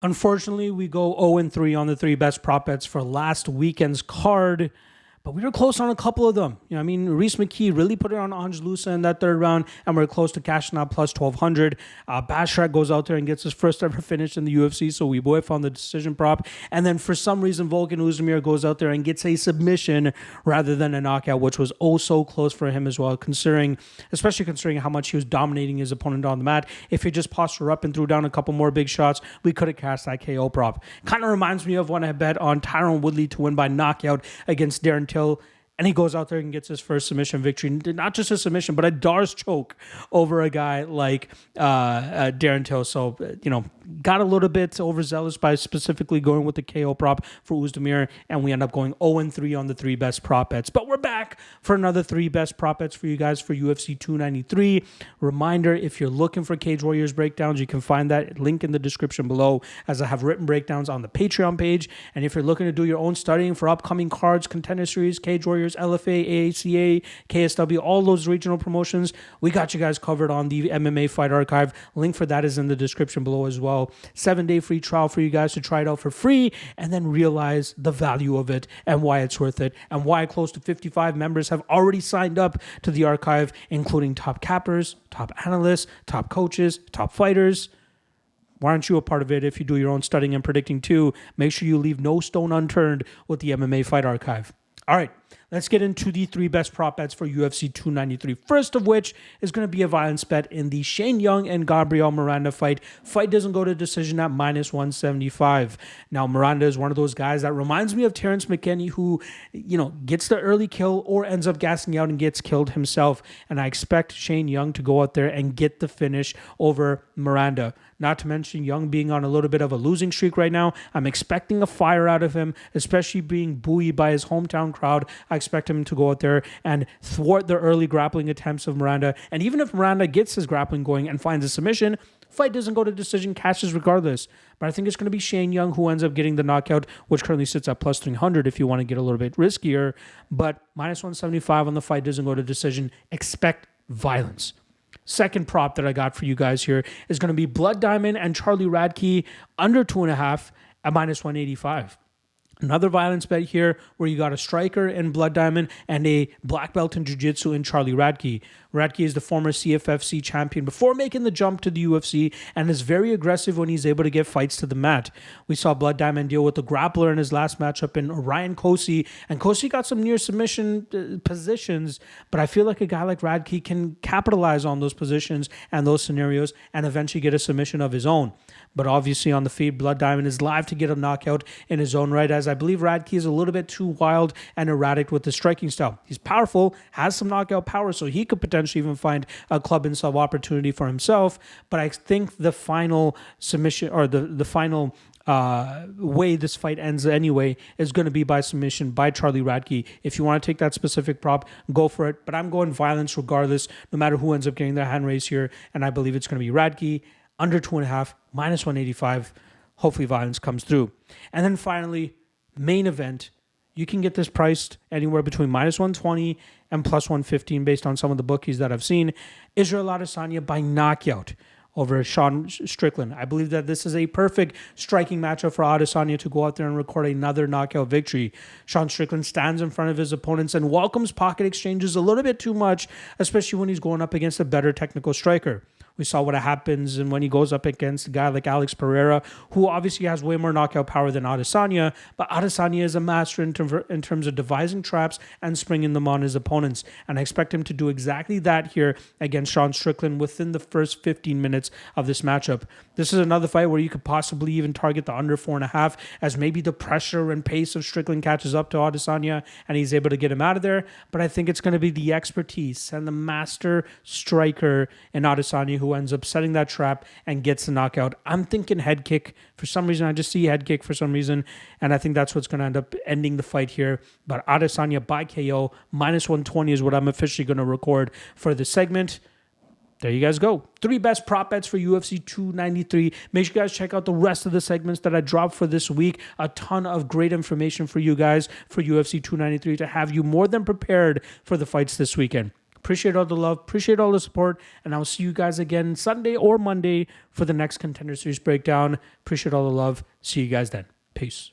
Unfortunately, we go 0-3 on the three best prop bets for last weekend's card. But we were close on a couple of them. Reese McKee really put it on Angelusa in that third round, and we're close to cashing out plus 1,200. Bashrak goes out there and gets his first ever finish in the UFC, so we whiff on the decision prop. And then for some reason, Volkan Oezdemir goes out there and gets a submission rather than a knockout, which was oh so close for him as well, especially considering how much he was dominating his opponent on the mat. If he just postured up and threw down a couple more big shots, we could have cashed that KO prop. Kind of reminds me of when I bet on Tyron Woodley to win by knockout against Darren Till, and he goes out there and gets his first submission victory. Not just a submission, but a Darce choke over a guy like Darren Till. So, got a little bit overzealous by specifically going with the KO prop for Oezdemir, and we end up going 0-3 on the three best prop bets. But we're back for another three best prop bets for you guys for UFC 293. Reminder, if you're looking for Cage Warriors breakdowns, you can find that link in the description below, as I have written breakdowns on the Patreon page. And if you're looking to do your own studying for upcoming cards, Contender Series, Cage Warriors, LFA, AACA, KSW, all those regional promotions, we got you guys covered on the MMA Fight Archive. Link for that is in the description below as well. 7-day free trial for you guys to try it out for free and then realize the value of it and why it's worth it, and why close to 55 members have already signed up to the archive, including top cappers, top analysts, top coaches, top fighters. Why aren't you a part of it? If you do your own studying and predicting too, make sure you leave no stone unturned with the MMA Fight Archive. All right, let's get into the three best prop bets for UFC 293. First of which is going to be a violence bet in the Shane Young and Gabriel Miranda fight. Fight doesn't go to decision at minus 175. Now, Miranda is one of those guys that reminds me of Terrence McKinney, who, gets the early kill or ends up gassing out and gets killed himself. And I expect Shane Young to go out there and get the finish over Miranda. Not to mention Young being on a little bit of a losing streak right now. I'm expecting a fire out of him, especially being buoyed by his hometown crowd. I expect him to go out there and thwart the early grappling attempts of Miranda. And even if Miranda gets his grappling going and finds a submission, fight doesn't go to decision, cashes regardless. But I think it's going to be Shane Young who ends up getting the knockout, which currently sits at plus 300 if you want to get a little bit riskier. But minus 175 on the fight doesn't go to decision. Expect violence. Second prop that I got for you guys here is going to be Blood Diamond and Charlie Radke under 2.5 at minus 185. Another violence bet here where you got a striker in Blood Diamond and a black belt in Jiu-Jitsu in Charlie Radke. Radke is the former CFFC champion before making the jump to the UFC and is very aggressive when he's able to get fights to the mat. We saw Blood Diamond deal with the grappler in his last matchup in Ryan Kosi, and Kosi got some near submission positions, but I feel like a guy like Radke can capitalize on those positions and those scenarios and eventually get a submission of his own. But obviously on the feed, Blood Diamond is live to get a knockout in his own right, as I believe Radke is a little bit too wild and erratic with his striking style. He's powerful, has some knockout power, so he could potentially even find a club and sub opportunity for himself. But I think the final submission, or the final way this fight ends anyway, is going to be by submission by Charlie Radke. If you want to take that specific prop, go for it. But I'm going violence regardless, no matter who ends up getting the hand raise here. And I believe it's going to be Radke under 2.5, minus 185. Hopefully violence comes through. And then finally, main event. You can get this priced anywhere between minus 120 and plus 115 based on some of the bookies that I've seen. Israel Adesanya by knockout over Sean Strickland. I believe that this is a perfect striking matchup for Adesanya to go out there and record another knockout victory. Sean Strickland stands in front of his opponents and welcomes pocket exchanges a little bit too much, especially when he's going up against a better technical striker. We saw what happens and when he goes up against a guy like Alex Pereira, who obviously has way more knockout power than Adesanya, but Adesanya is a master in terms of devising traps and springing them on his opponents. And I expect him to do exactly that here against Sean Strickland within the first 15 minutes of this matchup. This is another fight where you could possibly even target the under 4.5, as maybe the pressure and pace of Strickland catches up to Adesanya and he's able to get him out of there. But I think it's going to be the expertise and the master striker in Adesanya who ends up setting that trap and gets the knockout. I'm thinking head kick. For some reason, I just see head kick for some reason, and I think that's what's going to end up ending the fight here. But Adesanya by KO, minus 120 is what I'm officially going to record for this segment. There you guys go. 3 best prop bets for UFC 293. Make sure you guys check out the rest of the segments that I dropped for this week. A ton of great information for you guys for UFC 293 to have you more than prepared for the fights this weekend. Appreciate all the love. Appreciate all the support. And I'll see you guys again Sunday or Monday for the next Contender Series breakdown. Appreciate all the love. See you guys then. Peace.